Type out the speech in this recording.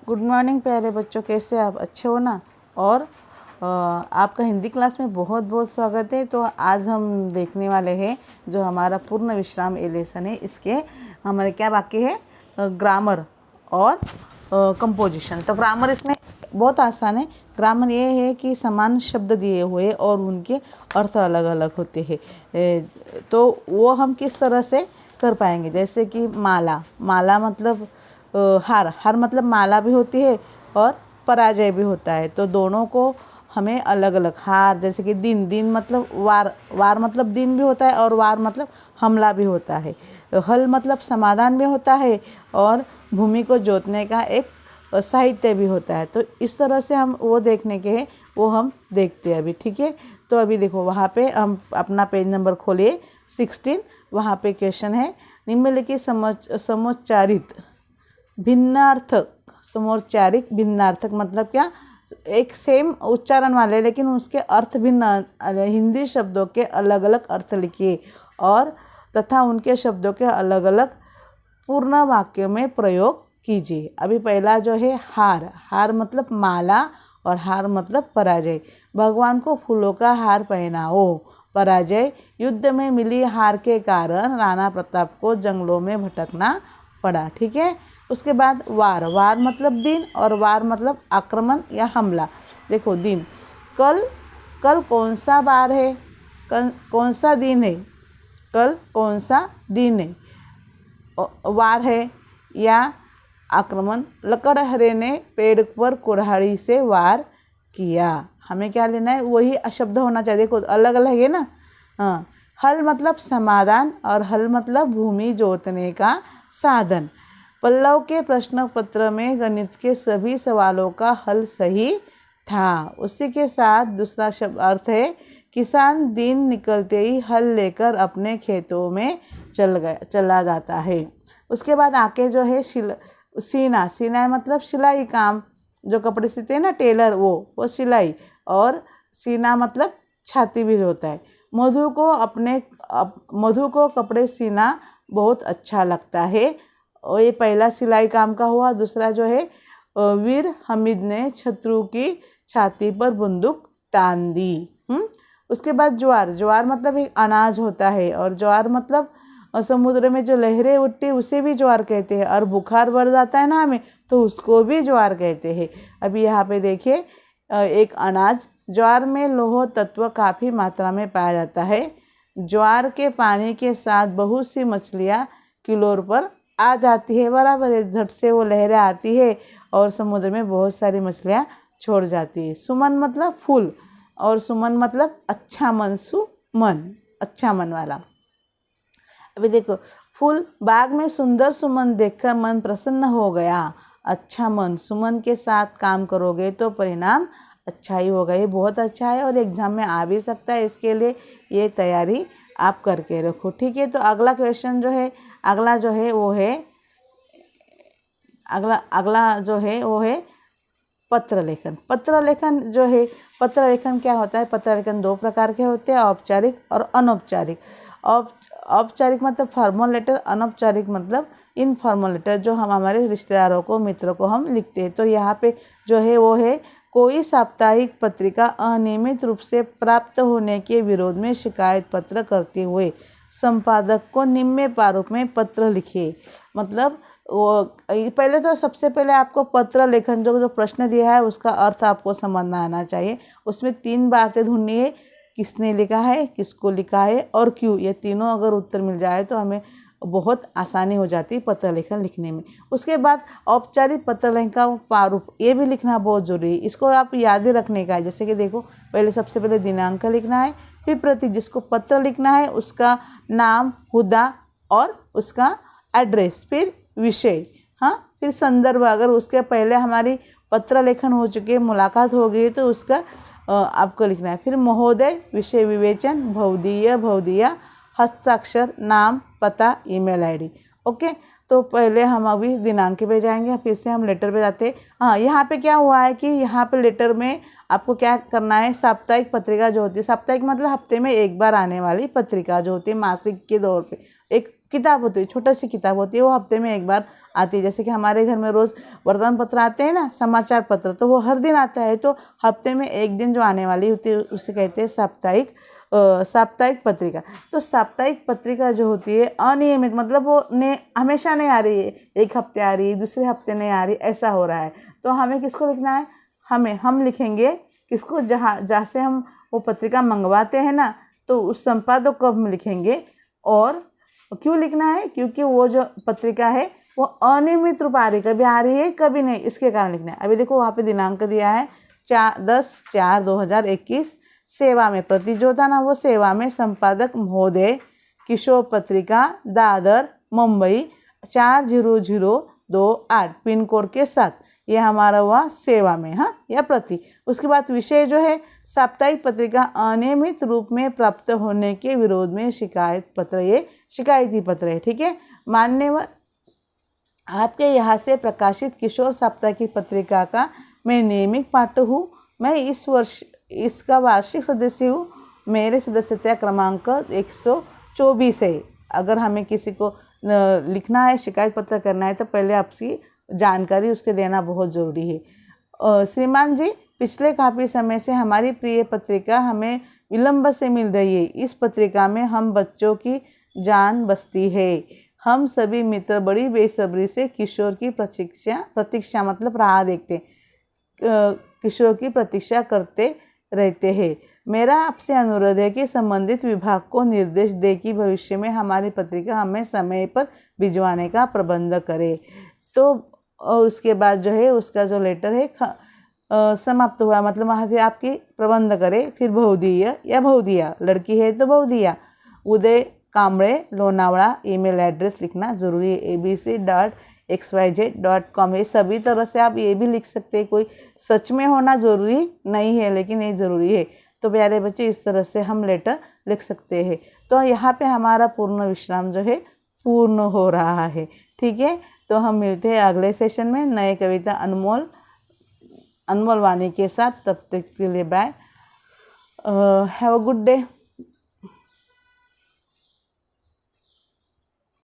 Good morning प्यारे बच्चों, कैसे आप? अच्छे हो ना? और आपका हिंदी क्लास में बहुत बहुत स्वागत है। तो आज हम देखने वाले हैं जो हमारा पूर्ण विश्राम ए लेसन है, इसके हमारे क्या बाकी है, ग्रामर और कंपोजिशन। तो ग्रामर इसमें बहुत आसान है। ग्रामर ये है कि समान शब्द दिए हुए और उनके अर्थ अलग अलग होते हैं, तो वो हम किस तरह से कर पाएंगे। जैसे कि माला, माला मतलब हार, हार मतलब माला भी होती है और पराजय भी होता है। तो दोनों को हमें अलग अलग, हार जैसे कि दिन, दिन मतलब वार, वार मतलब दिन भी होता है और वार मतलब हमला भी होता है। हल मतलब समाधान भी होता है और भूमि को जोतने का एक साहित्य भी होता है। तो इस तरह से हम वो देखने के हैं, वो हम देखते हैं अभी। ठीक है, तो अभी देखो वहाँ पे हम अपना पेज नंबर खोलिए 16। वहाँ पे क्वेश्चन है, निम्नलिखित समोच्चारित भिन्नार्थक। समोच्चारित भिन्नार्थक मतलब क्या? एक सेम उच्चारण वाले लेकिन उसके अर्थ भिन्न, हिंदी शब्दों के अलग अलग अर्थ लिखिए और तथा उनके शब्दों के अलग अलग पूर्ण वाक्य में प्रयोग कीजिए। अभी पहला जो है हार, हार मतलब माला और हार मतलब पराजय। भगवान को फूलों का हार पहनाओ। पराजय, युद्ध में मिली हार के कारण राणा प्रताप को जंगलों में भटकना पड़ा। ठीक है, उसके बाद वार, वार मतलब दिन और वार मतलब आक्रमण या हमला। देखो दिन, कल, कल कौन सा वार है, कल कौन सा दिन है, कल कौन सा दिन है, वार है या आक्रमण। लकड़हरे ने पेड़ पर कुल्हाड़ी से वार किया। हमें क्या लेना है, वही शब्द होना चाहिए। देखो अलग अलग है ना। हाँ, हल मतलब समाधान और हल मतलब भूमि जोतने का साधन। पल्लव के प्रश्न पत्र में गणित के सभी सवालों का हल सही था। उसी के साथ दूसरा शब्द अर्थ है, किसान दिन निकलते ही हल लेकर अपने खेतों में चला जाता है। उसके बाद आके जो है सीना, सीना मतलब सिलाई काम, जो कपड़े सीते हैं ना टेलर, वो सिलाई। और सीना मतलब छाती भी होता है। मधु को कपड़े सीना बहुत अच्छा लगता है। और ये पहला सिलाई काम का हुआ। दूसरा जो है, वीर हामिद ने शत्रु की छाती पर बंदूक तान दी। उसके बाद ज्वार, ज्वार मतलब एक अनाज होता है और ज्वार मतलब समुद्र में जो लहरें उठती उसे भी ज्वार कहते हैं। और बुखार बढ़ जाता है ना हमें, तो उसको भी ज्वार कहते हैं। अभी यहाँ पे देखिए, एक अनाज, ज्वार में लौह तत्व काफ़ी मात्रा में पाया जाता है। ज्वार के पानी के साथ बहुत सी मछलियाँ किलोर पर आ जाती है, बराबर है। झट से वो लहरें आती है और समुद्र में बहुत सारी मछलियाँ छोड़ जाती है। सुमन मतलब फूल और सुमन मतलब अच्छा मन, सुमन अच्छा मन वाला। अभी देखो, फूल बाग में सुंदर सुमन देखकर मन प्रसन्न हो गया। अच्छा मन, सुमन के साथ काम करोगे तो परिणाम अच्छा ही होगा। ये बहुत अच्छा है और एग्जाम में आ भी सकता है, इसके लिए ये तैयारी आप करके रखो। ठीक है, तो अगला क्वेश्चन जो है, अगला जो है वो है, अगला जो है वो है पत्र लेखन। पत्र लेखन जो है, पत्र लेखन क्या होता है? पत्र लेखन दो प्रकार के होते हैं, औपचारिक और अनौपचारिक। औपचारिक मतलब फॉर्मल लेटर, अनौपचारिक मतलब इनफॉर्मल लेटर, जो हम हमारे रिश्तेदारों को, मित्रों को हम लिखते हैं। तो यहाँ पे जो है वो है, कोई साप्ताहिक पत्रिका अनियमित रूप से प्राप्त होने के विरोध में शिकायत पत्र करते हुए संपादक को निम्न प्रारूप में पत्र लिखिए। मतलब वो पहले तो सबसे पहले आपको पत्र लेखन जो प्रश्न दिया है उसका अर्थ आपको समझना आना चाहिए। उसमें 3 बातें ढूंढनी है, किसने लिखा है, किसको लिखा है और क्यों। ये तीनों अगर उत्तर मिल जाए तो हमें बहुत आसानी हो जाती है पत्र लेखन लिखने में। उसके बाद औपचारिक पत्र लेखन का प्रारूप, ये भी लिखना बहुत ज़रूरी है। इसको आप याद रखने का है। जैसे कि देखो, पहले सबसे पहले दिनांक लिखना है, फिर प्रतीक, जिसको पत्र लिखना है उसका नाम, हुदा और उसका एड्रेस, फिर विषय, हाँ, फिर संदर्भ। अगर उसके पहले हमारी पत्र लेखन हो चुकी है, मुलाकात हो गई है, तो उसका आपको लिखना है। फिर महोदय, विषय विवेचन, भवदीय, हस्ताक्षर, नाम, पता, ईमेल आईडी। ओके, तो पहले हम अभी दिनांक पे जाएंगे, फिर से हम लेटर पे जाते हैं। हाँ, यहाँ पे क्या हुआ है कि यहाँ पे लेटर में आपको क्या करना है, साप्ताहिक पत्रिका जो होती है, साप्ताहिक मतलब हफ्ते में एक बार आने वाली पत्रिका जो होती है, मासिक के दौर पे एक किताब होती है, छोटी सी किताब होती है, वो हफ्ते में एक बार आती है। जैसे कि हमारे घर में रोज़ वर्तमान पत्र आते हैं ना, समाचार पत्र, तो वो हर दिन आता है। तो हफ्ते में एक दिन जो आने वाली होती है उसे कहते हैं साप्ताहिक पत्रिका। तो साप्ताहिक पत्रिका जो होती है अनियमित, मतलब वो हमेशा नहीं आ रही है, एक हफ्ते आ रही है, दूसरे हफ्ते नहीं आ रही, ऐसा हो रहा है। तो हमें किसको लिखना है, हम लिखेंगे किसको, जहाँ से हम वो पत्रिका मंगवाते हैं ना, तो उस संपादक को हम लिखेंगे। और क्यों लिखना है, क्योंकि वो जो पत्रिका है वो अनियमित रूप आ रही, कभी आ रही है कभी नहीं, इसके कारण लिखना है। अभी देखो वहाँ पे दिनांक दिया है 10/4/2021। सेवा में प्रति जो था ना, वो सेवा में संपादक महोदय, किशोर पत्रिका, दादर, मुंबई 40028 पिन कोड के साथ। ये हमारा हुआ सेवा में, हाँ, या प्रति। उसके बाद विषय जो है साप्ताहिक पत्रिका अनियमित रूप में प्राप्त होने के विरोध में शिकायत पत्र, ये शिकायती पत्र है, ठीक है। मान्यवर, आपके यहाँ से प्रकाशित किशोर साप्ताहिक पत्रिका का मैं नियमित पाठक हूँ। मैं इस वर्ष इसका वार्षिक सदस्य हूँ। मेरे सदस्यता क्रमांक 124 है। अगर हमें किसी को लिखना है, शिकायत पत्र करना है, तो पहले आपकी जानकारी उसके देना बहुत ज़रूरी है। श्रीमान जी, पिछले काफ़ी समय से हमारी प्रिय पत्रिका हमें विलंब से मिल रही है। इस पत्रिका में हम बच्चों की जान बसती है। हम सभी मित्र बड़ी बेसब्री से किशोर की प्रतीक्षा मतलब राह देखते, किशोर की प्रतीक्षा करते रहते हैं। मेरा आपसे अनुरोध है कि संबंधित विभाग को निर्देश दे कि भविष्य में हमारी पत्रिका हमें समय पर भिजवाने का प्रबंध करे। तो और उसके बाद जो है उसका जो लेटर है समाप्त हुआ, मतलब वहाँ पे आपकी प्रबंध करे। फिर बहुदीय या बहुदिया, लड़की है तो बहुदिया, उदय कामड़े, लोनावड़ा, ईमेल एड्रेस लिखना ज़रूरी है, abc.xyz.com। ये सभी तरह से आप ये भी लिख सकते हैं, कोई सच में होना ज़रूरी नहीं है, लेकिन ये ज़रूरी है। तो प्यारे बच्चे, इस तरह से हम लेटर लिख सकते हैं। तो यहाँ पे हमारा पूर्ण विश्राम जो है पूर्ण हो रहा है, ठीक है। तो हम मिलते हैं अगले सेशन में नए कविता अनमोल वाणी के साथ। तब तक के लिए bye, have a good day.